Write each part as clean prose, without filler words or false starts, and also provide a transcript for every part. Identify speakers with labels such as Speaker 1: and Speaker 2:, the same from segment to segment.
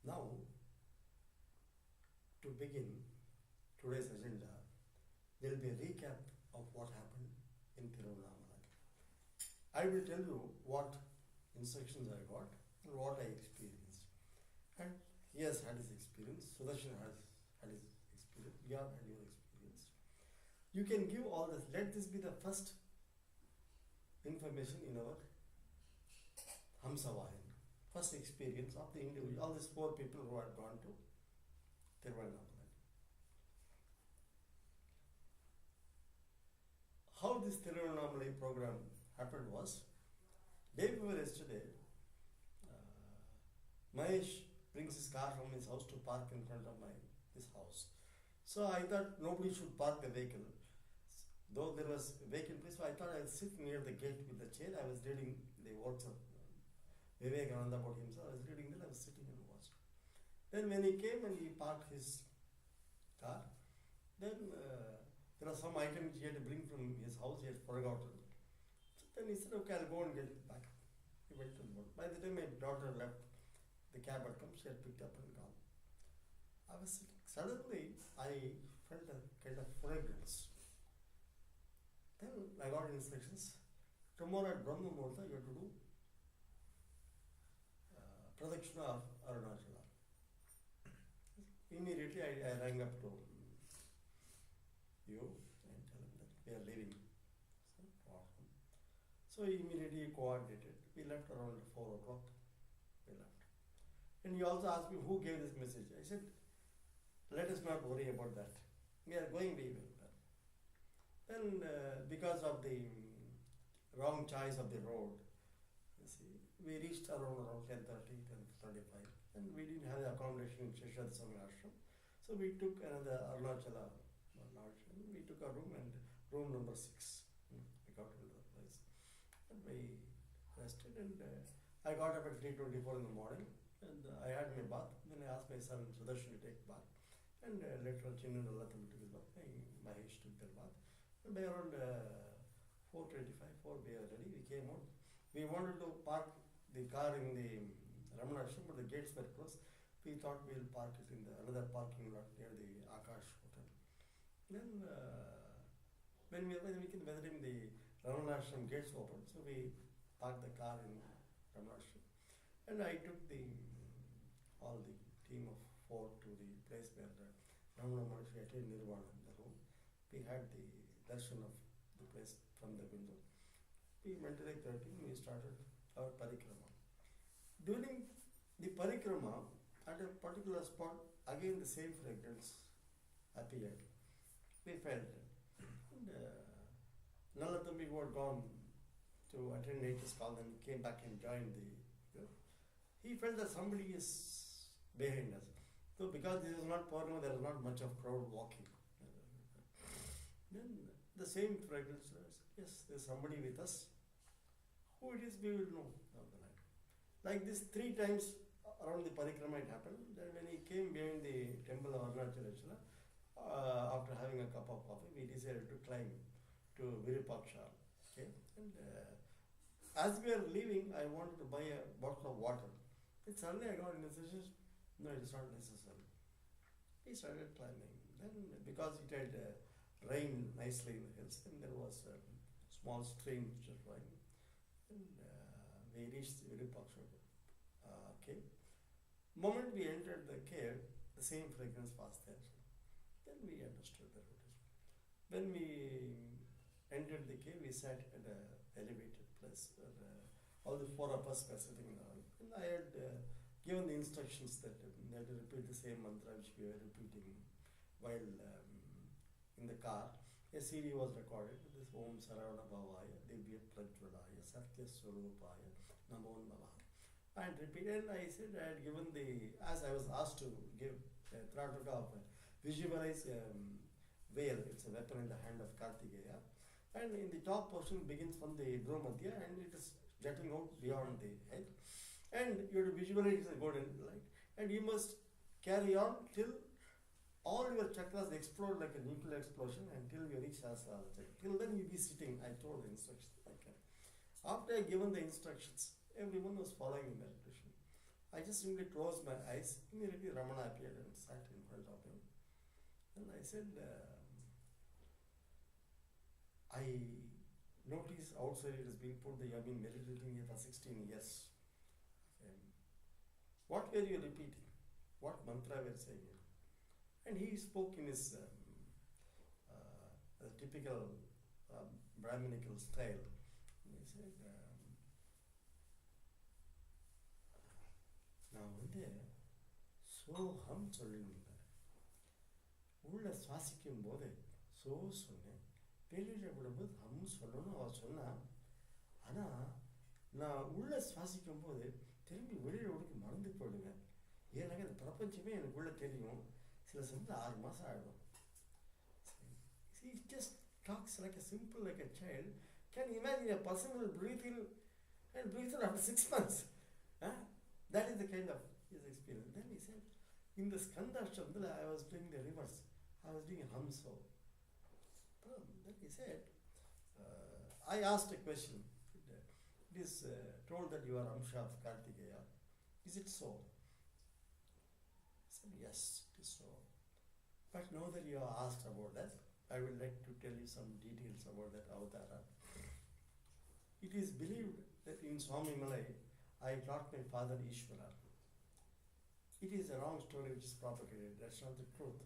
Speaker 1: Now, to begin today's agenda, there will be a recap of what happened in Tiruvannamalai. I will tell you what instructions I got and what I experienced. And he has had his experience, Sudarshan has had his experience, you have had your experience. You can give all this, let this be the first information in our Hamsavahini, first experience of the individual, all these 4 people who had gone to Tiruvannamalai. How this Tiruvannamalai program happened was, day before yesterday, Mahesh brings his car from his house to park in front of his house. So I thought nobody should park the vehicle. Though there was a vacant place, so I thought I would sit near the gate with the chair. I was reading the words of Vivekananda about himself. I was reading that, I was sitting and watched. Then when he came and he parked his car, then there was some item which he had to bring from his house, he had forgotten. So then he said, okay, I'll go and get it back. He went to the boat. By the time my daughter left, the cab had come, she had picked up and gone. I was sitting. Suddenly, I felt a kind of fragrance. Then I got instructions. Tomorrow at Brahma Muhurta, you have to do Pradakshina of Arunachala. Immediately, I rang up to you and tell him that we are leaving. So he immediately coordinated. We left around 4 o'clock. We left. And he also asked me who gave this message. I said, let us not worry about that. We are going, we will. Then because of the wrong choice of the road, you see, we reached around 10:30, 10:35, and we didn't have the accommodation in Sheshad Swami Ashram. So we took another Arunachala lodge. We took a room, and room number 6. We got into the place. And we rested, and I got up at 3:24 in the morning, and I had my bath. Then I asked my son Sudarshan to take bath. And later on, Chinnu Nalatham took his bath. Mahesh took their bath. And by around 4:25, we were ready. We came out. We wanted to park the car in the Ramanashram, but the gates were closed. We thought we'll park it in another parking lot near the Akash Hotel. Then when the Ramanashram gates opened, so we parked the car in Ramanashram. And I took all the team of 4 to the place where Ramana Maharshi attained Nirvana in the room. We had the darshan of the place from the window. We went to the 13, we started our parikrama. During the parikrama, at a particular spot, again the same fragrance appeared. We felt it. And Nalathambi, who had gone to attend nature's call, then came back and joined the group. He felt that somebody is behind us. So because this was not Purnima, there was not much of crowd walking. Then the same fragrance was, yes, there's somebody with us. Who it is, we will know down the line. Like this 3 times around the parikrama it happened. Then when he came behind the temple of Arunachala, after having a cup of coffee, we decided to climb to Virupaksha. Okay? And as we were leaving, I wanted to buy a bottle of water. Then suddenly I got in the suggestion, no, it is not necessary. We started climbing. Then because it had rained nicely in the hills, and there was a small stream which was flowing. And we reached the Virupaksha cave. Moment we entered the cave, the same fragrance was there. Then we understood the route. When we entered the cave, we sat at an elevated place where all the 4 of us were sitting down. And I had given the instructions that they had to repeat the same mantra which we were repeating while in the car. A CD was recorded. This Om Saravana Bhavaya, Divya Prajvalaya, Satya Swarupaya, Namo Namaha. And repeated, I said I had given as I was asked to give Trataka of visualize veil. It's a weapon in the hand of Kartikeya. And in the top portion begins from the Dhrumadhya and it is jutting out beyond the head. And you have to visualize the golden light. And you must carry on till all your chakras explode like a nuclear explosion until you reach Sahasrara chakra. Till then you be sitting. I told the instructions. After I given the instructions, everyone was following the meditation. I just simply closed my eyes. Immediately Ramana appeared and sat in front of him. And I said, I notice outside it has been put that you have been meditating here for 16 years. What were you repeating? What mantra were you saying? And he spoke in his typical Brahminical style. And he said, நான் சோகம் சொல்லியிருந்தேன். உள்ள சுவாசிக்கும் போது so சொன்னேன், வெளியில் விடும்போது ஹம் சொல்லணும் அவள் சொன்னா. ஆனால் நான் உள்ள சுவாசிக்கும் போது திரும்பி வெளியில் விடுக்க மறந்து போயிடுவேன். ஏன்னாக்க இந்த பிரபஞ்சமே எனக்குள்ளே தெரியும். சில சமயத்தில் 6 மாதம் ஆகிடும். He just talks like a simple, like a child. Can you imagine a person will breathe in and breathe out after 6 months? That is the kind of his experience. Then he said, in the Skanda Shabdala, I was doing the reverse. I was doing Hamso. Then he said, I asked a question. It is told that you are Amsha of Kartikeya. Is it so? He said, yes, it is so. But now that you have asked about that, I would like to tell you some details about that avatara. It is believed that in Swami Malay, I taught my father Ishvara. It is a wrong story which is propagated. That's not the truth.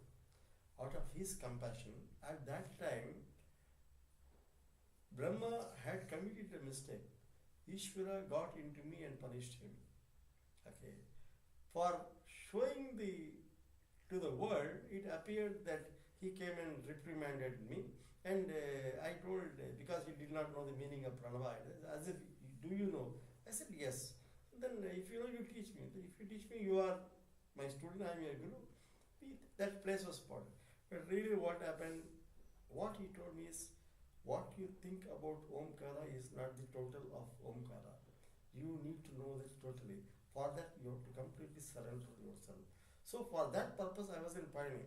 Speaker 1: Out of his compassion, at that time, Brahma had committed a mistake. Ishvara got into me and punished him. Okay. For showing to the world, it appeared that he came and reprimanded me, and I told, because he did not know the meaning of pranava, as if, do you know? I said, yes. Then if you know, you teach me. If you teach me, you are my student, I am your guru. That place was spoiled. But really what happened, what he told me is, what you think about Omkara is not the total of Omkara. You need to know this totally. For that, you have to completely surrender yourself. So for that purpose, I was in Payani.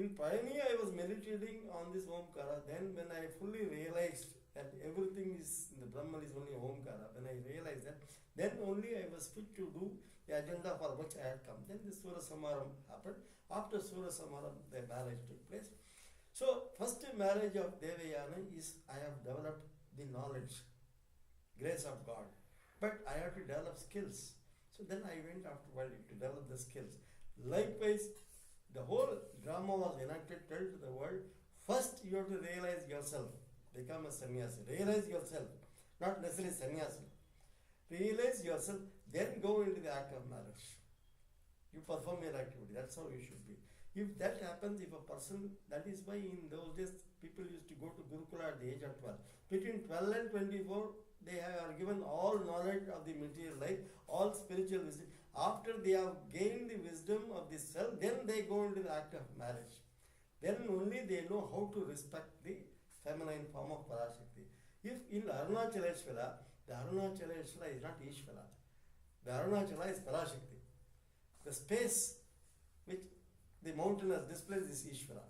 Speaker 1: In Payani, I was meditating on this Omkara. Then when I fully realized that everything is, the Brahman is only Omkara, when I realized that, then only I was fit to do the agenda for which I had come. Then the Surya Samaram happened. After Surya Samaram, the marriage took place. So, first marriage of Devayana is, I have developed the knowledge, grace of God. But I have to develop skills. So then I went afterward to develop the skills. Likewise, the whole drama was enacted, tell to the world, first you have to realize yourself, become a sannyasi. Realize yourself, not necessarily sannyasi. Realize yourself, then go into the act of marriage. You perform your activity, that's how you should be. If that happens, if a person, that is why in those days people used to go to Gurukula at the age of 12. Between 12 and 24, they are given all knowledge of the material life, all spiritual wisdom. After they have gained the wisdom of the self, then they go into the act of marriage. Then only they know how to respect the feminine form of Parashakti. If in Arunachaleshwara, the Arunachaleshwara is not Ishvara. The Arunachala is Parashakti. The space which the mountain has displaced is Ishvara.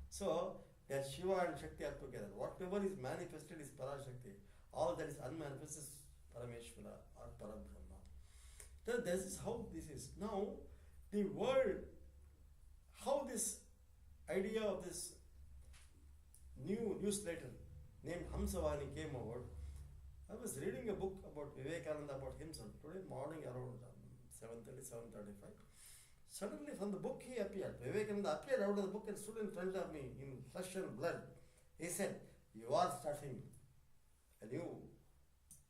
Speaker 1: So, that Shiva and Shakti are together. Whatever is manifested is Parashakti. All that is unmanifested is Parameshwara or Parabrahma. So this is how this is. Now, the world, how this idea of this new newsletter named Hamsavahini came about. I was reading a book about Vivekananda, about himself, today morning around 7:30, 7:35. Suddenly from the book he appeared. Vivekananda appeared out of the book and stood in front of me in flesh and blood. He said, you are starting a new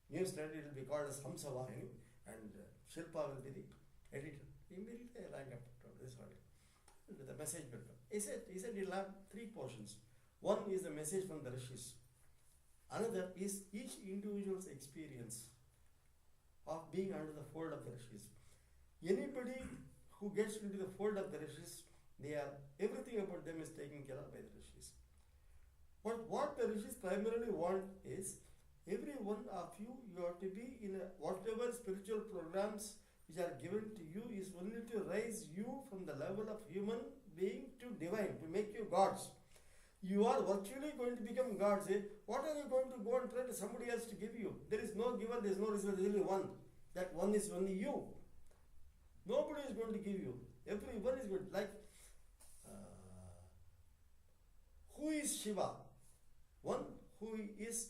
Speaker 1: newsletter, it will be called as Hamsavahini, and Shilpa will be the editor. Immediately I rang up this one. The message will come. He said it will have 3 portions. One is the message from the Rishis. Another is each individual's experience of being under the fold of the Rishis. Anybody who gets into the fold of the Rishis, everything about them is taken care of by the Rishis. But what the Rishis primarily want is, every one of you have to be in whatever spiritual programs which are given to you is only to raise you from the level of human being to divine, to make you gods. You are virtually going to become gods. What are you going to go and pray to somebody else to give you? There is no giver, there is no receiver, there is only one. That one is only you. Nobody is going to give you. Everyone is going to, like, uh, who is Shiva? One who is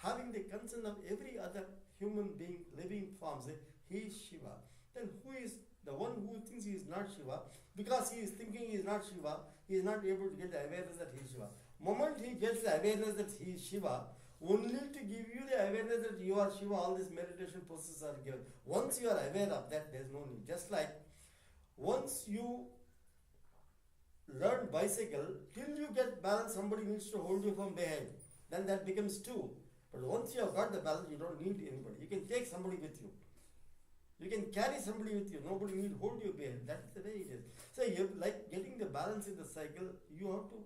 Speaker 1: having the concern of every other human being, living forms. He is Shiva. Then who is the one who thinks he is not Shiva? Because he is thinking he is not Shiva, he is not able to get the awareness that he is Shiva. Moment he gets the awareness that he is Shiva, only to give you the awareness that you are Shiva, all these meditation processes are given. Once you are aware of that, there is no need. Just like once you learn bicycle, till you get balance, somebody needs to hold you from behind. Then that becomes two. But once you have got the balance, you don't need anybody. You can take somebody with you. You can carry somebody with you. Nobody need hold you behind. That is the way it is. So you like getting the balance in the cycle, you have to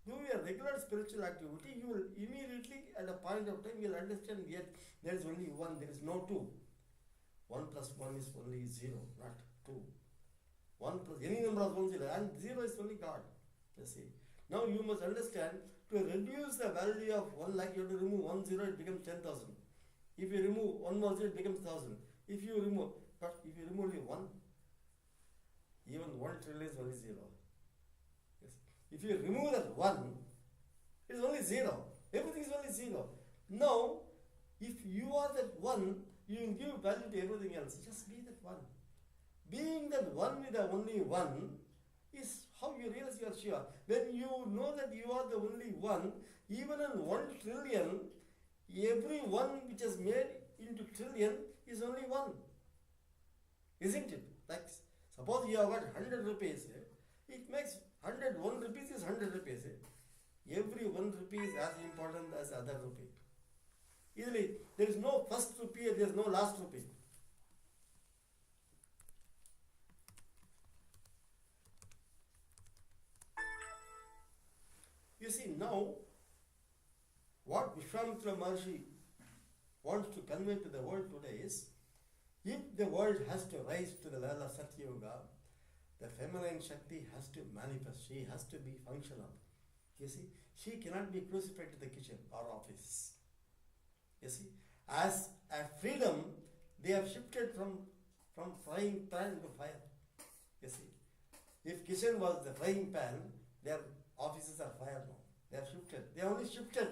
Speaker 1: do your regular spiritual activity. You will immediately at a point of time you will understand yet there is only one, there is no two. 1 plus 1 is only 0, not 2. 1 plus any number of 1 0 and 0 is only God. You see. Now you must understand, to reduce the value of 1 lakh, you have to remove 1 0, it becomes 10,000. If you remove 1 more 0, it becomes 1,000. If you remove, but if you remove only 1, even 1 trillion is only 0. Yes. If you remove that 1, it is only 0. Everything is only 0. Now, if you are that 1, you will give value to everything else. Just be that 1. Being that 1 with the only 1 is how you realize you are Shiva. When you know that you are the only 1, even in 1 trillion, every 1 which is made into trillion is only 1. Isn't it? Like, suppose you have got 100 rupees, it makes 101 rupees is 100 rupees. Every 1 rupee is as important as other rupee. Easily, there is no first rupee, there is no last rupee. You see, now, what Vishwamitra Maharshi wants to convey to the world today is, if the world has to rise to the level of Satya Yuga, the feminine Shakti has to manifest. She has to be functional. You see, she cannot be crucified to the kitchen or office. You see, as a freedom, they have shifted from frying pan to fire. You see, if kitchen was the frying pan, their offices are fire now. They have shifted. They have only shifted.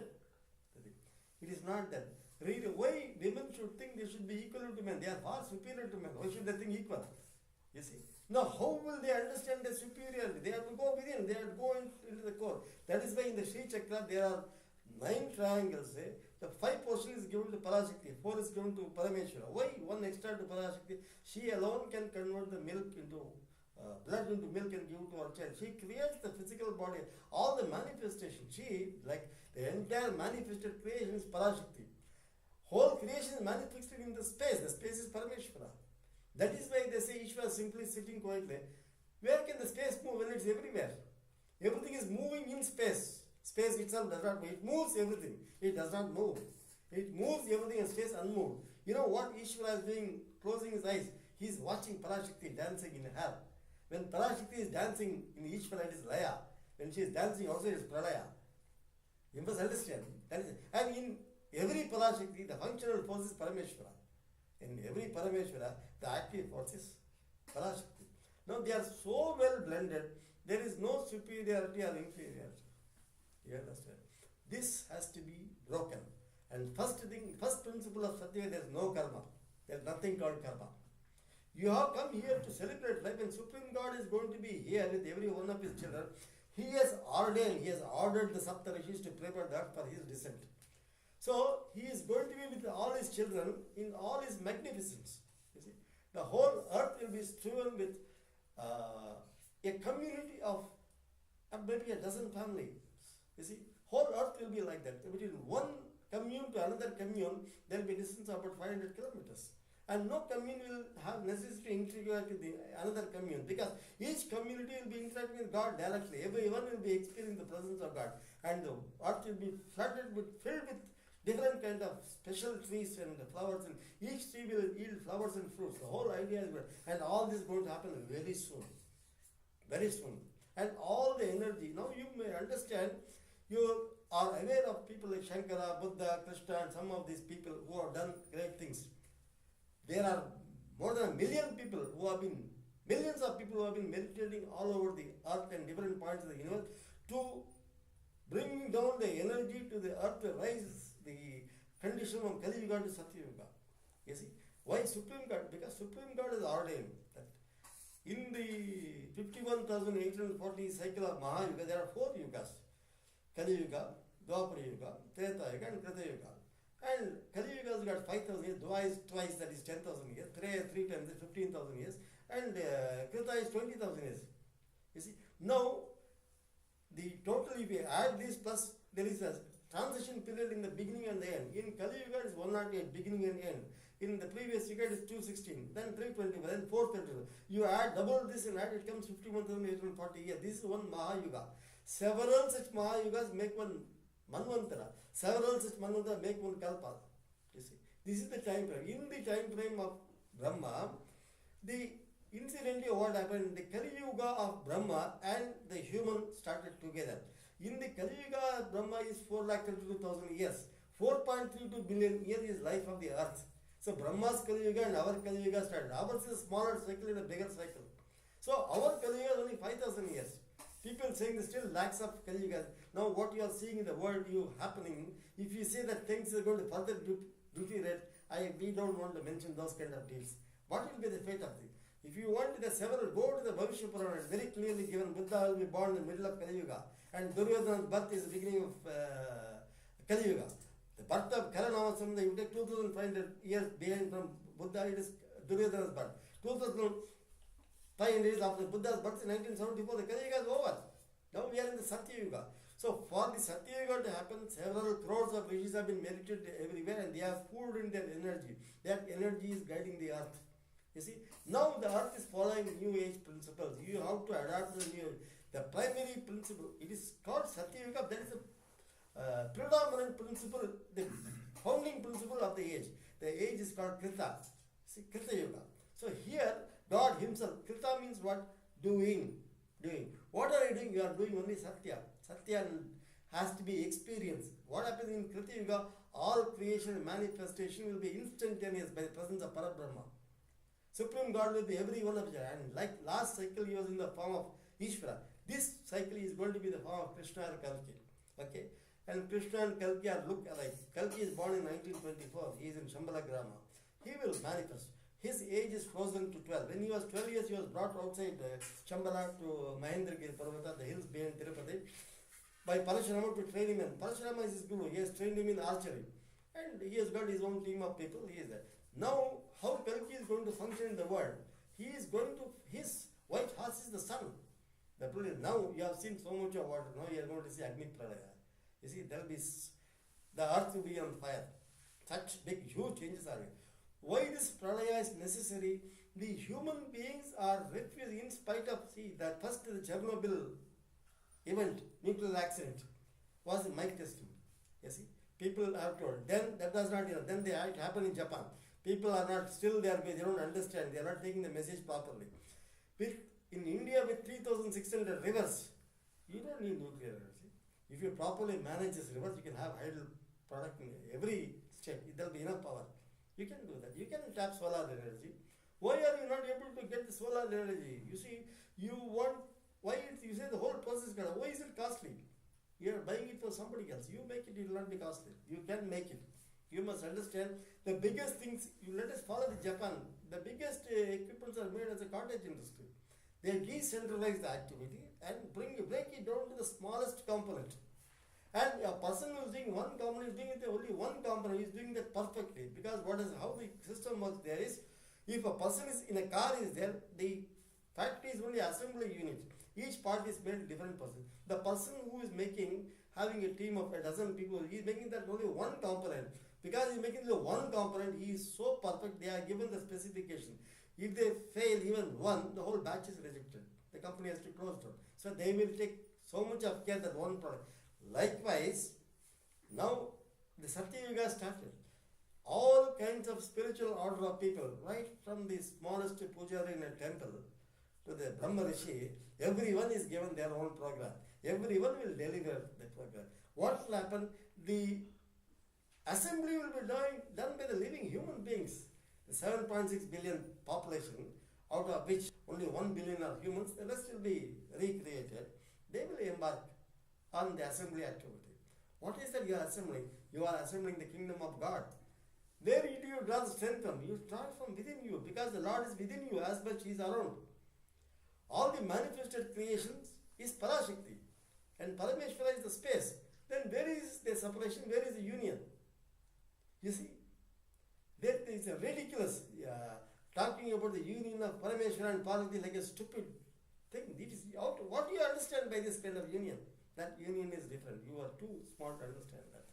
Speaker 1: It is not that. Really, why women should think they should be equal to men? They are far superior to men. Why should they think equal? You see. Now, how will they understand the superiority? They have to go within. They have to go into the core. That is why in the Sri Chakra there are 9 triangles. The 5 portions is given to Parashakti, 4 is given to Parameshwara. Why 1 extra to Parashakti? She alone can convert the milk into blood into milk and give to her child. She creates the physical body, all the manifestation. She, like the entire manifested creation is Parashakti. Whole creation is manifested in the space. The space is Parameshwara. That is why they say Ishvara simply sitting quietly. Where can the space move when it's everywhere? Everything is moving in space. Space itself does not move. It moves everything. It does not move. It moves everything and stays unmoved. You know what Ishvara is doing? Closing his eyes. He is watching Parashakti dancing in hell. When Parashakti is dancing in Ishvara, it is Laya. When she is dancing also, it is Pralaya. You must understand. That is, and in every Parashakti, the functional force is Parameshwara. In every Parameshwara, the active force is Parashakti. Now they are so well blended, there is no superiority or inferiority. You understand? This has to be broken. And first principle of Satya, there is no karma. There is nothing called karma. You have come here to celebrate life, and Supreme God is going to be here with every one of his children. He has ordered the Saptarishis to prepare that for his descent. So he is going to be with all his children in all his magnificence. You see, the whole earth will be strewn with a community of maybe a dozen families. You see, whole earth will be like that. Between one commune to another commune, there will be a distance of about 500 kilometers. And no commune will have necessity to interact with another commune, because each community will be interacting with God directly. Everyone will be experiencing the presence of God. And the earth will be filled with different kind of special trees and flowers, and each tree will yield flowers and fruits. The whole idea is good. And all this is going to happen very soon. Very soon. And all the energy. Now you may understand, you are aware of people like Shankara, Buddha, Krishna, and some of these people who have done great things. There are more than millions of people who have been meditating all over the earth and different points of the universe to bring down the energy to the earth to raise the condition from Kali Yuga to Satya Yuga. You see, why Supreme God? Because Supreme God has ordained that in the 51,840 cycle of Mahayuga, there are 4 yugas: Kali Yuga, Dwapara Yuga, Treta Yuga, and Krita Yuga. And Kali Yuga has got 5,000 years, Dwa is twice, that is 10,000 years, Treya is 3 times, 15,000 years, and Krita is 20,000 years. You see, now the total, if you add this plus, there is a transition period in the beginning and the end. In Kali Yuga it is 108, beginning and end. In the previous Yuga it is 216, then 320, then 420. You add double this and add, it comes 51,840 years. This is one Mahayuga. Several such Mahayugas make one Manvantara. Several such Manvantara make one Kalpa. You see, this is the time frame. In the time frame of Brahma, incidentally what happened, the Kali Yuga of Brahma and the human started together. In the Kali Yuga, Brahma is 4,32,000 years. 4.32 billion years is life of the earth. So Brahma's Kali Yuga and our Kali Yuga started. Ours is a smaller cycle and a bigger cycle. So our Kali Yuga is only 5,000 years. People saying there's still lakhs of Kali Yugas. Now what you are seeing in the world happening, if you say that things are going to further deteriorate, we don't want to mention those kind of deals. What will be the fate of this? If you want the several, go to the Bhavishya Purana, it's very clearly given. Buddha will be born in the middle of Kali Yuga, and Duryodhana's birth is the beginning of Kali Yuga. The birth of Karanavasamda, you take 2,500 years behind from Buddha, it is Duryodhana's birth. 2,500 years after Buddha's birth in 1974, the Kali Yuga is over. Now we are in the Satya Yuga. So for the Satya Yuga to happen, several crores of rishis have been meditated everywhere, and they have poured in their energy. That energy is guiding the earth. You see, now the earth is following new age principles. You have to adapt to the new age. The primary principle, it is called Satya Yuga. That is the predominant principle, the founding principle of the age. The age is called Krita. See, Krita Yuga. So here, God himself, Krita means what? Doing. What are you doing? You are doing only Satya. Satya has to be experienced. What happens in Krita Yuga? All creation and manifestation will be instantaneous by the presence of Parabrahma. Supreme God will be every one of you. And like last cycle, he was in the form of Ishvara. This cycle is going to be the form of Krishna or Kalki. Okay? And Krishna and Kalki are look alike. Kalki is born in 1924. He is in Shambhala Grama. He will manifest. His age is frozen to 12. When he was 12 years, he was brought outside Shambhala to Mahendragiri Parvata, the hills behind Tirupati, by Parashurama to train him. And Parashurama is his guru. He has trained him in archery. And he has got his own team of people. He is there. Now, how Kalki is going to function in the world? His white horse is the sun. The brilliant. Now you have seen so much of water. Now you are going to see Agni Pralaya. You see, the earth will be on fire. Such big, huge changes are here. Why this Pralaya is necessary? The human beings are refused in spite of, that first the Chernobyl event, nuclear accident, was a mic testing. You see, people have told. Then that does not, then it happened in Japan. People are not, still they don't understand, they are not taking the message properly. In India with 3,600 rivers, you don't need nuclear energy. If you properly manage these rivers, you can have hydro product in every state. There will be enough power. You can do that. You can tap solar energy. Why are you not able to get the solar energy? You see, you say the whole process, why is it costly? You are buying it for somebody else. You make it, it will not be costly. You can make it. You must understand the biggest things, let us follow the Japan. The biggest equipments are made as a cottage industry. They decentralize the activity and break it down to the smallest component. And a person who is doing one component is doing it only one component, he is doing that perfectly. Because how the system works there is, if a person is in a car is there, the factory is only assembly unit. Each part is made different person. The person who is having a team of a dozen people, he is making that only one component. Because he is making the one component, he is so perfect, they are given the specification. If they fail even one, the whole batch is rejected. The company has to close down. So they will take so much of care that one product. Likewise, now the Satya Yuga started. All kinds of spiritual order of people, right from the smallest pujari in a temple to the Brahma Rishi, everyone is given their own program. Everyone will deliver the program. What will happen? The assembly will be done by the living human beings. The 7.6 billion population, out of which only 1 billion are humans, the rest will be recreated. They will embark on the assembly activity. What is that you are assembling? You are assembling the kingdom of God. Where do you draw the strength from? You draw from within you, because the Lord is within you as much He is around. All the manifested creations is Parashakti, and Parameshwara is the space. Then where is the separation? Where is the union? You see, there is a ridiculous talking about the union of Parameshwara and Parvati like a stupid thing. It is what do you understand by this kind of union? That union is different. You are too smart to understand that.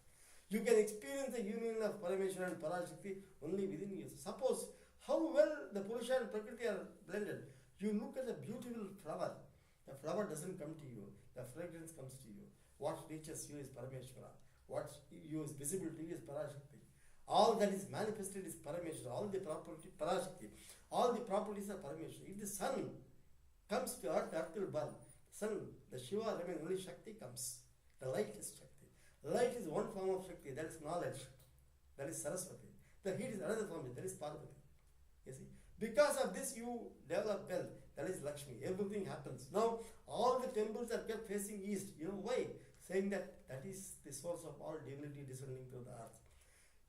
Speaker 1: You can experience the union of Parameshwara and Parashakti only within you. Suppose how well the Purusha and Prakriti are blended. You look at a beautiful flower. The flower doesn't come to you. The fragrance comes to you. What reaches you is Parameshwara. What you is visible to you is Parashakti. All that is manifested is Parameshwara. All the property, Parashakti. All the properties are Parameshwara. If the sun comes to earth, earth will burn. Sun, the Shiva remains, only Shakti comes. The light is Shakti. Light is one form of Shakti, that is knowledge. That is Saraswati. The heat is another form, that is Parvati. You see? Because of this, you develop wealth. That is Lakshmi. Everything happens. Now, all the temples are kept facing east. You know why? Saying that that is the source of all divinity descending to the earth.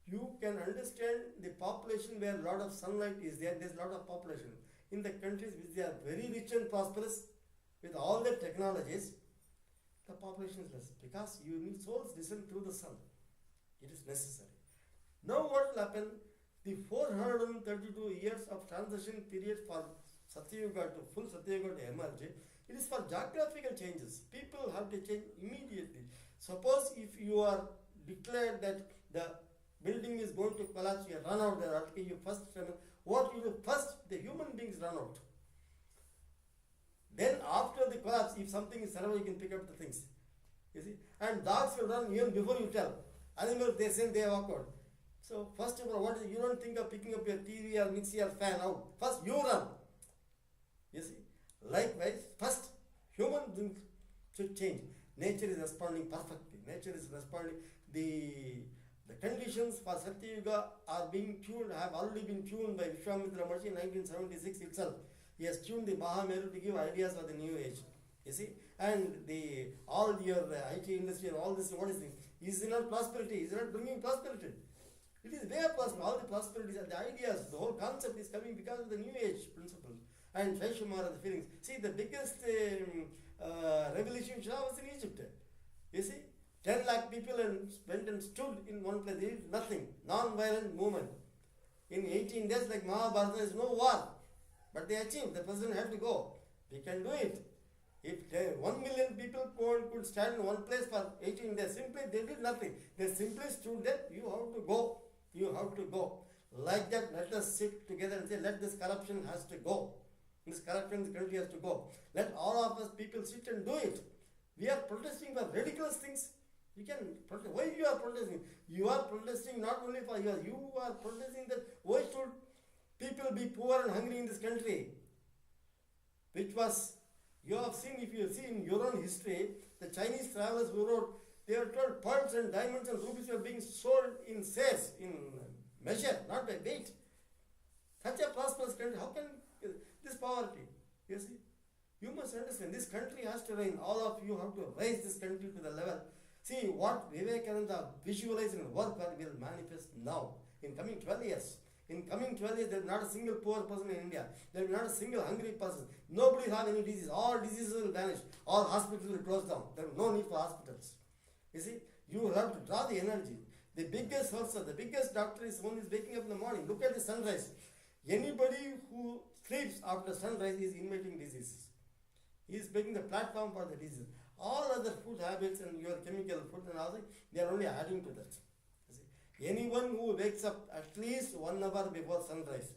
Speaker 1: You can understand the population where a lot of sunlight is there. There is a lot of population. In the countries which they are very rich and prosperous, with all the technologies, the population is less. Because you need souls descend through the sun. It is necessary. Now what will happen? The 432 years of transition period for Satya Yuga to full Satya Yuga to emerge, it is for geographical changes. People have to change immediately. Suppose if you are declared that the building is going to collapse, you run out there, you first, what you do first, the human beings run out. Then after the collapse, if something is survived, you can pick up the things. You see? And dogs will run even before you tell. Animals, they say they walk out. So first of all, what is, you don't think of picking up your TV or mixer or fan out. First you run. You see? Likewise, first human beings should change. Nature is responding perfectly. Nature is responding. The conditions for Satya Yuga are being tuned, have already been tuned by Vishwamitra Maharishi in 1976 itself. He has tuned the Mahameru to give ideas for the new age. You see? And all your IT industry and all this, what is it? Is it not prosperity? Is it not bringing prosperity? It is their prosperity. All the prosperities and the ideas, the whole concept is coming because of the new age principles. And Shaishumara, the feelings. See, the biggest revolution was in Egypt. You see? 10 lakh people went and stood in one place. They did nothing. Non-violent movement. In 18 days, like Mahabharata, there is no war. But they achieved. The president had to go. We can do it. If 1 million people could stand in one place for 18 days, simply they did nothing. They simply stood there. You have to go. You have to go. Like that, let us sit together and say, let this corruption has to go. This corruption in the country has to go. Let all of us people sit and do it. We are protesting for ridiculous things. You can protest. Why you are protesting? You are protesting not only for you. You are protesting that why should people be poor and hungry in this country? Which was, you have seen, if you have seen in your own history, the Chinese travelers who wrote, they were told pearls and diamonds and rubies were being sold in sales, in measure, not by weight. Such a prosperous country, how can this poverty? You see, you must understand, this country has to reign. All of you have to raise this country to the level. See, what Vivekananda visualized and work on will manifest now, in coming 12 years. In coming 12 years, there will be not a single poor person in India. There will be not a single hungry person. Nobody will have any disease. All diseases will vanish. All hospitals will close down. There will be no need for hospitals. You see, you have to draw the energy. The biggest hustler, the biggest doctor is one who is waking up in the morning. Look at the sunrise. Anybody who sleeps after sunrise is inviting diseases. He is making the platform for the disease. All other food habits and your chemical food and all that, they are only adding to that. You see, anyone who wakes up at least 1 hour before sunrise,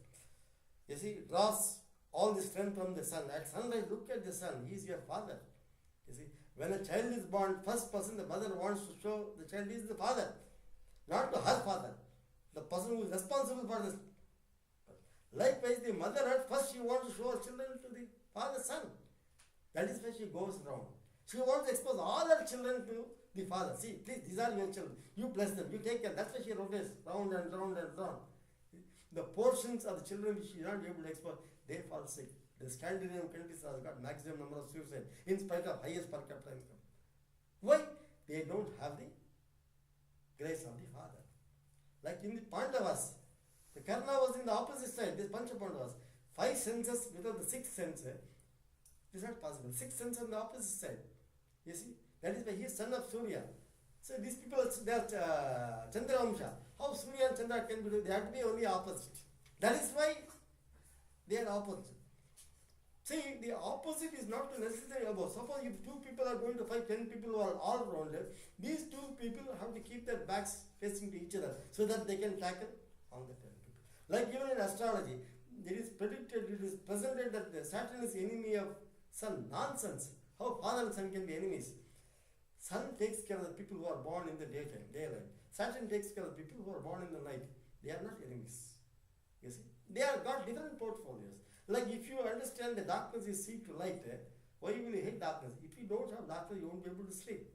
Speaker 1: you see, draws all the strength from the sun. At sunrise, look at the sun. He is your father. You see, when a child is born, first person the mother wants to show the child is the father, not to her father, the person who is responsible for this. Likewise, the mother at first she wants to show her children to the father's son. That is why she goes around. She wants to expose all her children to the father. See, please, these are your children. You bless them. You take care. That's why she rotates round and round and round. the portions of the children which you are not able to export, they fall sick. The Scandinavian countries have got maximum number of suicide in spite of highest per capita income. Why? They don't have the grace of the father. Like in the Pandavas, the Karna was in the opposite side, this Pancha Pandavas. 5 senses without the 6th sense, it is not possible. 6th sense on the opposite side. You see? That is why he is son of Surya. So these people, they are Chandravamsha. How Surya and Chandra can be? They have to be only opposite. That is why they are opposite. See, the opposite is not necessarily about. Suppose if 2 people are going to fight, 10 people who are all rounded, these 2 people have to keep their backs facing to each other so that they can tackle on the 10 people. Like even in astrology, it is predicted, it is presented that the Saturn is enemy of Sun. Nonsense. How father and son can be enemies? Sun takes care of the people who are born in the daytime, daylight. Saturn takes care of the people who are born in the night. They are not enemies. You see? They have got different portfolios. Like if you understand the darkness is seek to light, why will you hate darkness? If you don't have darkness, you won't be able to sleep.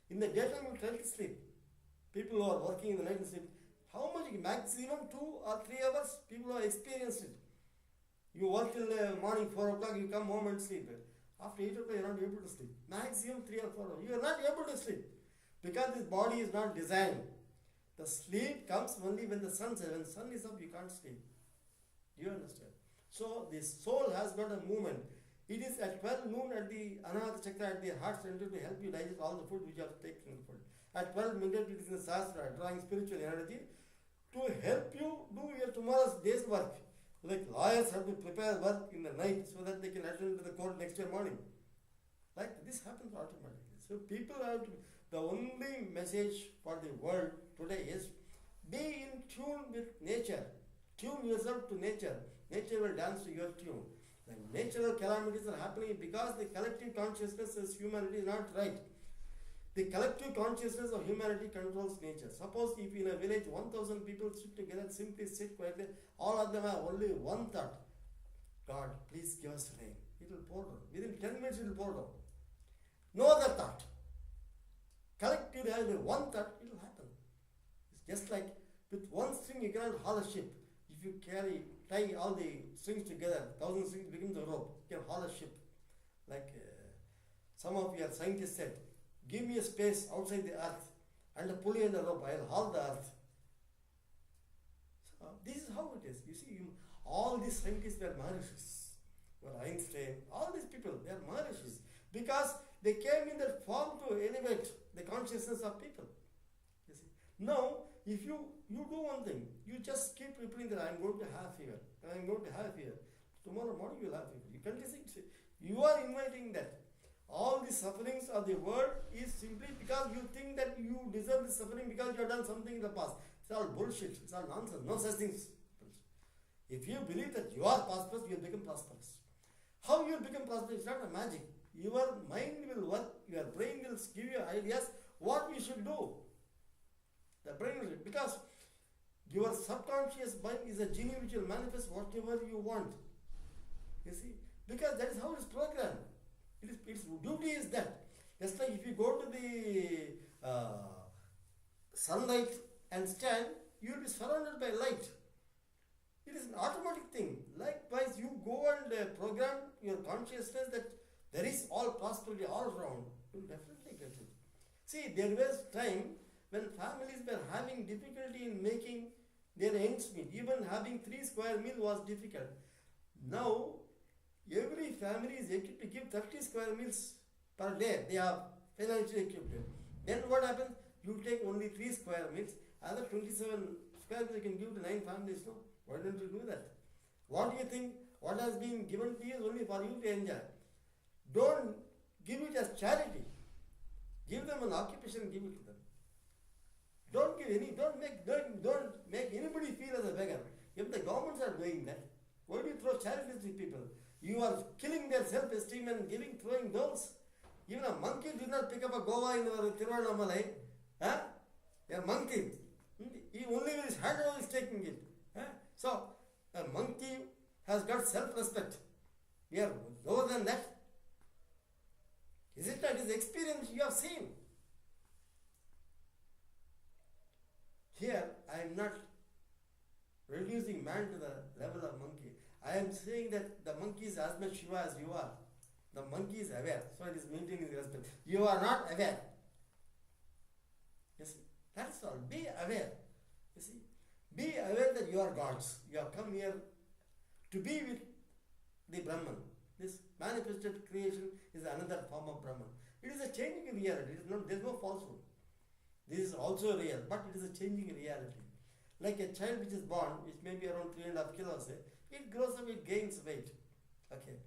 Speaker 1: In the daytime, you try to sleep. People who are working in the night and sleep. How much? Maximum 2 or 3 hours. People have experienced it. You work till morning 4 o'clock, you come home and sleep. After 8 o'clock, you are not able to sleep. Maximum 3 or 4 hours. You are not able to sleep. Because this body is not designed. The sleep comes only when the sun sets. When the sun is up, you can't sleep. Do you understand? So, the soul has got a movement. It is at 12 noon at the Anahata Chakra, at the heart center, to help you digest all the food which you have taken from the food. At 12 midnight, it is in the Shastra, drawing spiritual energy to help you do your tomorrow's day's work. Like lawyers have to prepare work in the night so that they can attend to the court next day morning. Like this happens automatically. So people have to, the only message for the world today is be in tune with nature. Tune yourself to nature. Nature will dance to your tune. When natural calamities are happening because the collective consciousness as humanity is not right. The collective consciousness of humanity controls nature. Suppose if in a village 1,000 people sit together, simply sit quietly, all of them have only one thought. God, please give us rain. It will pour down. Within 10 minutes it will pour down. No other thought. Collectively has one thought, it will happen. It's just like with one string you cannot haul a ship. If you tie all the strings together, 1,000 strings becomes a rope. You can haul a ship. Like some of your scientists said, give me a space outside the earth and a pulley and a rope, I will haul the earth. So, this is how it is. You see, all these scientists were Maharishis. Einstein, all these people, they are Maharishis. Because they came in that form to elevate the consciousness of people. You see. Now, if you do one thing, you just keep repeating that I am going to have fever, I am going to have fever. Tomorrow morning you will have fever. You can listen. You are inviting that. All the sufferings of the world is simply because you think that you deserve the suffering because you have done something in the past. It's all bullshit. It's all nonsense. No such things. If you believe that you are prosperous, you will become prosperous. How you will become prosperous? It's not a magic. Your mind will work. Your brain will give you ideas what you should do. The brain will, because your subconscious mind is a genie which will manifest whatever you want. You see? Because that is how it is programmed. Its duty is that. Just like if you go to the sunlight and stand, you will be surrounded by light. It is an automatic thing. Likewise, you go and program your consciousness that there is all prosperity all around. You will definitely get it. See, there was time when families were having difficulty in making their ends meet. Even having 3 square meal was difficult. Now, every family is equipped to give 30 square meals per day. They are financially equipped. Then what happens? You take only 3 square meals. Other 27 square meals you can give to 9 families. No? Why don't you do that? What do you think? What has been given to you is only for you to enjoy. Don't give it as charity. Give them an occupation and give it to them. Don't make anybody feel as a beggar. If the governments are doing that, why do you throw charities to people? You are killing their self-esteem and throwing those. Even a monkey did not pick up a Goa in Tiruvannamalai. Huh? A monkey. He only with his hand is taking it. Huh? So, a monkey has got self-respect. We are lower than that. Is it not his experience you have seen? Here, I am not reducing man to the level of monkey. I am saying that the monkey is as much Shiva as you are. The monkey is aware, so it is maintaining respect. You are not aware. You see, that's all. Be aware. You see, be aware that you are gods. You have come here to be with the Brahman. This manifested creation is another form of Brahman. It is a changing reality. There is no falsehood. This is also real, but it is a changing reality. Like a child which is born, which may be around 3.5 kilos, it grows up, it gains weight. Okay.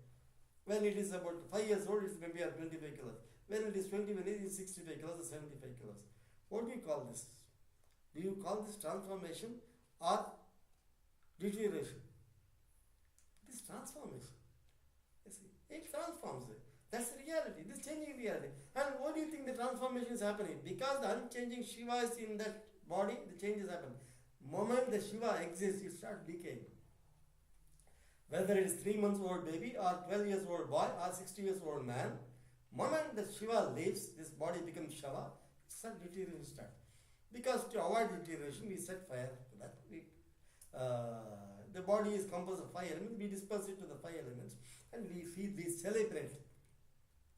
Speaker 1: When it is about 5 years old, it may be at 25 kilos. When it is 20, when it is 65 kilos or 75 kilos. What do you call this? Do you call this transformation or deterioration? This transformation. You see, it transforms it. That's the reality. This changing reality. And what do you think the transformation is happening? Because the unchanging Shiva is in that body, the changes happen. Moment the Shiva exists, it starts decaying. Whether it is 3 months old baby or 12 years old boy or 60 years old man, moment the Shiva leaves, this body becomes Shava, it starts deterioration starts. Because to avoid deterioration, we set fire to that. The body is composed of 5 elements, we disperse it to the 5 elements and we celebrate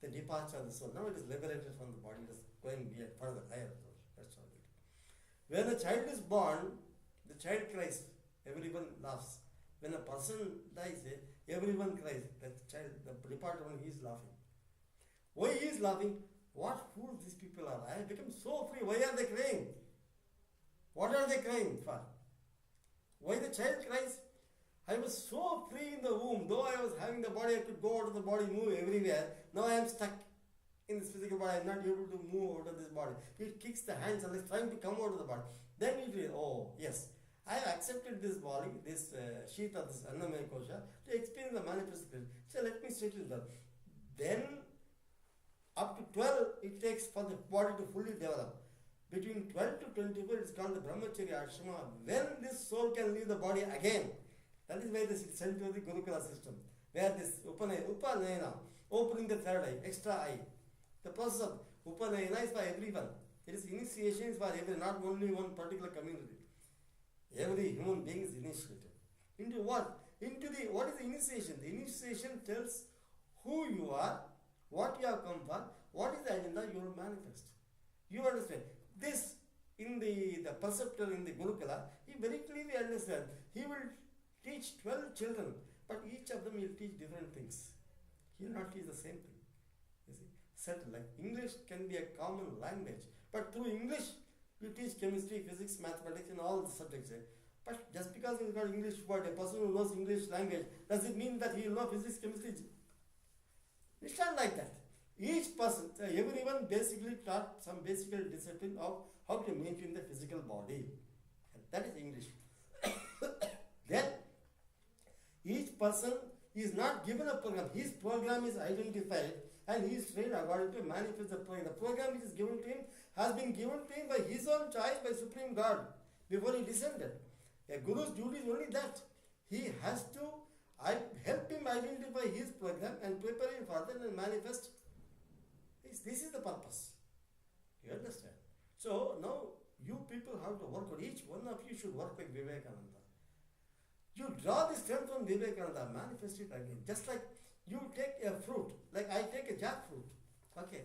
Speaker 1: the departure of the soul. Now it is liberated from the body, it is going beyond further higher. That's all it. When a child is born, the child cries, everyone laughs. When a person dies, everyone cries. That child, the departed one, he is laughing. Why he is laughing? What fools these people are. I have become so free. Why are they crying? What are they crying for? Why the child cries? I was so free in the womb. Though I was having the body, I could go out of the body, move everywhere. Now I am stuck in this physical body. I am not able to move out of this body. It kicks the hands and is trying to come out of the body. Then it will, oh yes, I have accepted this body, this sheath of this Annamaya Kosha to experience the manifestation. So let me settle down. Then up to 12 it takes for the body to fully develop. Between 12 to 24 it is called the Brahmacharya Ashrama. When this soul can leave the body again, that is why this is sent to the Gurukula system. Where this Upanayana, opening the third eye, extra eye. The process of Upanayana is for everyone. It is initiation is for everyone, not only one particular community. Every human being is initiated. Into what? Into the, what is the initiation? The initiation tells who you are, what you have come for, what is the agenda you will manifest. You understand? This, in the preceptor in the Gurukula, he very clearly understands. He will teach 12 children, but each of them will teach different things. He will not teach the same thing. You see? Settle. Like English can be a common language, but through English, you teach chemistry, physics, mathematics, and all the subjects. But just because he's got English word, a person who knows English language, does it mean that he will know physics, chemistry? It's not like that. Each person, everyone basically taught some basic discipline of how to maintain the physical body. And that is English. Then, each person is not given a program. His program is identified and he is trained according to manifest the program. The program which is given to him has been given to him by his own choice by Supreme God before he descended. A guru's duty is only that. He has to help him identify his program and prepare him for that and manifest. This is the purpose. You understand? So now you people have to work on. Each one of you should work like Vivekananda. You draw the strength from Vivekananda, manifest it again. Just like you take a fruit, like I take a jackfruit. Okay.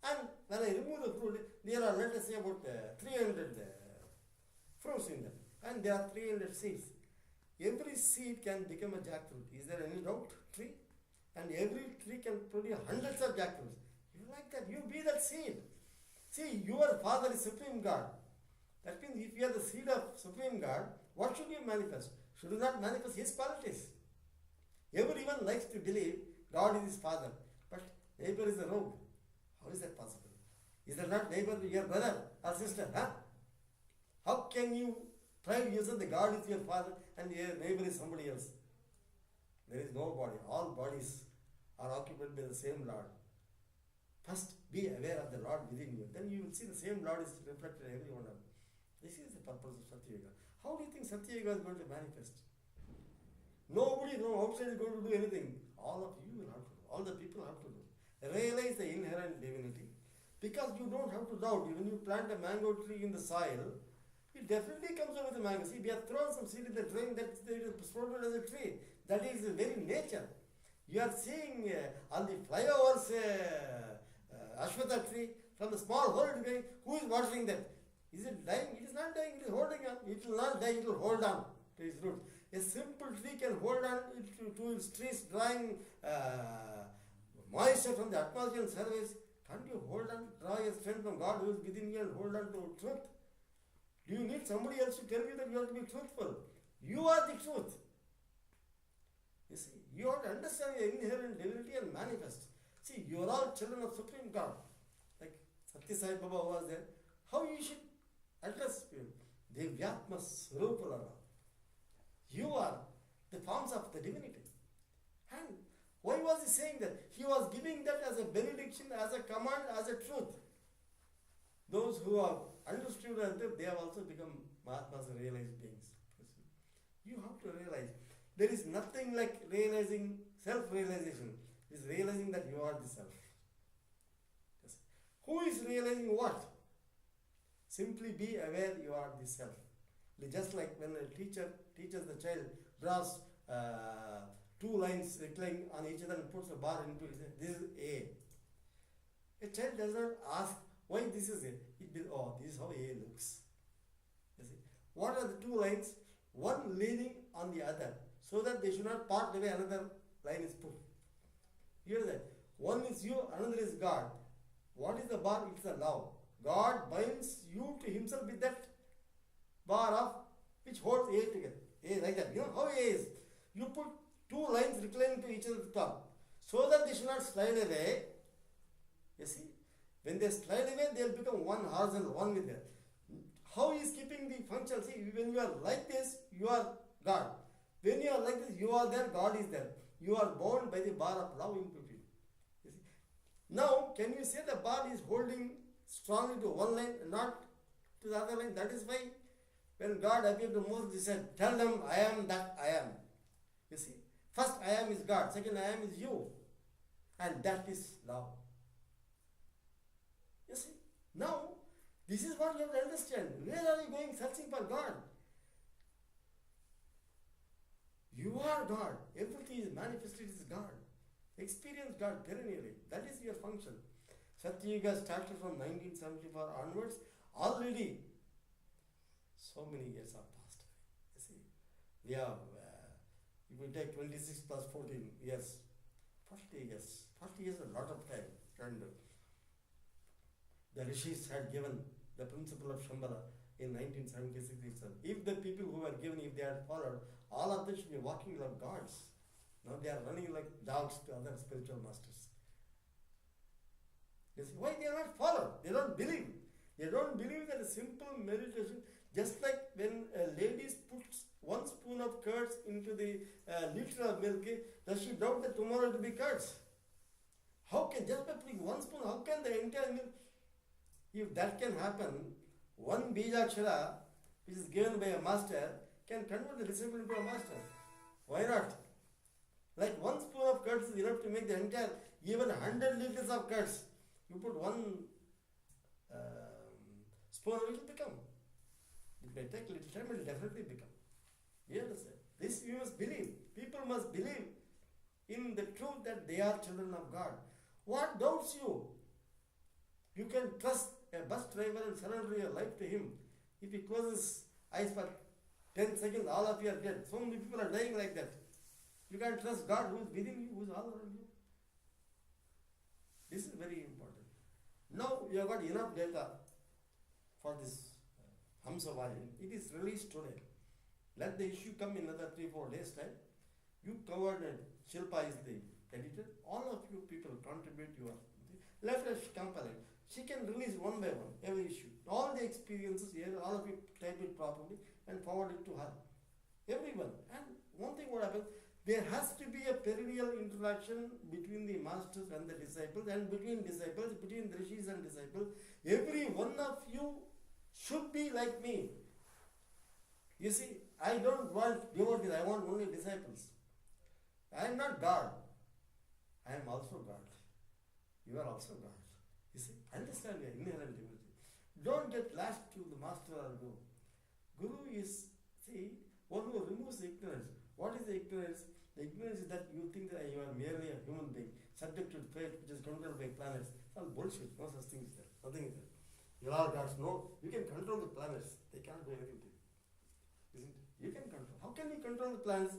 Speaker 1: And when I remove the fruit, there are, let us say, about 300 fruits in them. And there are 300 seeds. Every seed can become a jackfruit. Is there any doubt? Tree? And every tree can produce hundreds of jackfruits. You like that? You be that seed. See, your father is Supreme God. That means if you are the seed of Supreme God, what should you manifest? Should you not manifest his qualities? Everyone likes to believe God is his father. But neighbor is a rogue. How is that possible? Is that not neighbor your brother or sister? Huh? How can you try to use the God is your father and your neighbor is somebody else? There is no body. All bodies are occupied by the same Lord. First, be aware of the Lord within you. Then you will see the same Lord is reflected in every one of them. This is the purpose of Satya Yuga. How do you think Satya Yuga is going to manifest? Nobody from outside is going to do anything. All of you will have to do. All the people have to do. Realize the inherent divinity. Because you don't have to doubt. When you plant a mango tree in the soil, it definitely comes up with a mango. See, we have thrown some seed in the drain that is sprouted as a tree. That is the very nature. You are seeing on the flyovers Ashwatha tree, from the small hole it is going, who is watering that? Is it dying? It is not dying, it is holding on. It will not die, it will hold on to its roots. A simple tree can hold on to its trees, drawing moisture from the atmosphere and surface. Can't you hold on, draw your strength from God who is within you and hold on to truth? Do you need somebody else to tell you that you have to be truthful? You are the truth. You see, you have to understand your inherent divinity and manifest. See, you are all children of Supreme God. Like Satya Sai Baba was there. How you should address him? Devyatma Swarupalana. You are the forms of the divinity. And why was he saying that? He was giving that as a benediction, as a command, as a truth. Those who have understood and they have also become Mahatmas and realized beings. You have to realize there is nothing like realizing self-realization. It is realizing that you are the self. Yes. Who is realizing what? Simply be aware you are the self. Just like when a teacher teaches the child, draws two lines reclining on each other and puts a bar into it. This is A. A child does not ask why this is A. It will, oh, this is how A looks. You see? What are the two lines? One leaning on the other, so that they should not part the way another line is put. Here is that. One is you, another is God. What is the bar? It's the love. God binds you to himself with that bar of which holds A together. A like that. You know how A is? You put two lines reclining to each other at the top, so that they should not slide away. You see? When they slide away, they will become one horizontal, one with that. How is keeping the function? See, when you are like this, you are God. When you are like this, you are there, God is there. You are bound by the bar of love in between. You see? Now, can you say the bar is holding strongly to one line and not to the other line? That is why when God appeared to Moses, he said, tell them I am that I am. You see? First I am is God, second I am is you. And that is love. You see? Now, this is what you have to understand. Where are you going searching for God? You are God. Everything is manifested as God. Experience God perennially. That is your function. Satya Yuga started from 1974 onwards. Already, so many years have passed away. You see, we have, if we take 26 plus 14 years, 40 years. 40 years is a lot of time. And the rishis had given the principle of Shambhala in 1976 itself. If the people who were given, if they had followed, all of them should be walking like gods. Now they are running like dogs to other spiritual masters. You see, why they are not followed? They don't believe. They don't believe that a simple meditation, just like when a lady puts 1 spoon of curds into the liter of milk, does she doubt that tomorrow it will be curds? How can, just by putting 1 spoon, how can the entire milk? If that can happen, one Bijakshara, which is given by a master, can convert the disciple into a master. Why not? Like 1 spoon of curds is enough to make the entire, even 100 liters of curds. You put 1 spoon, it will become. It may take a little time, it will definitely become. You understand? This you must believe. People must believe in the truth that they are children of God. What doubts you? You can trust a bus driver and surrender your life to him. If he closes eyes for 10 seconds, all of you are dead. So many people are dying like that. You can trust God who is within you, who is all around you. This is very important. Now you have got enough data for this Hamsavahini. It is released today. Let the issue come in another 3-4 days time. You covered and Shilpa is the editor. All of you people contribute your. Let us compile it. She can release one by one every issue. All the experiences here, all of you type it properly and forward it to her. Everyone. And one thing what happens, there has to be a perennial interaction between the masters and the disciples, and between disciples, between the rishis and disciples. Every one of you should be like me. You see, I don't want devotees, I want only disciples. I am not God. I am also God. You are also God. You see, understand your inherent divinity. Don't get lashed to the master or go. Guru is, see, one who removes the ignorance. What is the ignorance? The ignorance is that you think that you are merely a human being, subject to fate, which is controlled by planets. It's all bullshit. No such thing is there. Nothing is there. You are gods. No, you can control the planets. They can't do anything to you. Isn't it? You can control. How can you control the planets?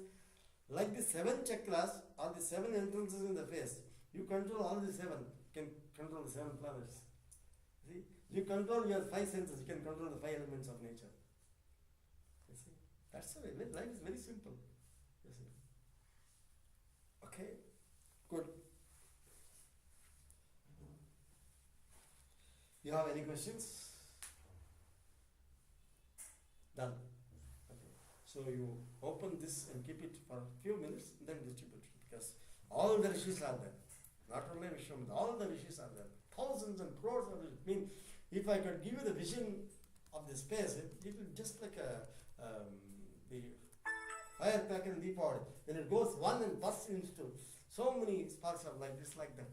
Speaker 1: Like the 7 chakras or the 7 entrances in the face. You control all the 7. You can control the 7 planets. See? You control your 5 senses. You can control the 5 elements of nature. You see? That's the way. Life is very simple. You see? Okay. Good. You have any questions? Done. Okay. So you open this and keep it for a few minutes, then distribute it, because all the rishis are there. Not only Vishwamitra, all the rishis are there. Thousands and crores of rishis. I mean, if I could give you the vision of the space, it will just like the firecracker in Deepavali. When it goes one and bursts into so many sparks of light, just like that.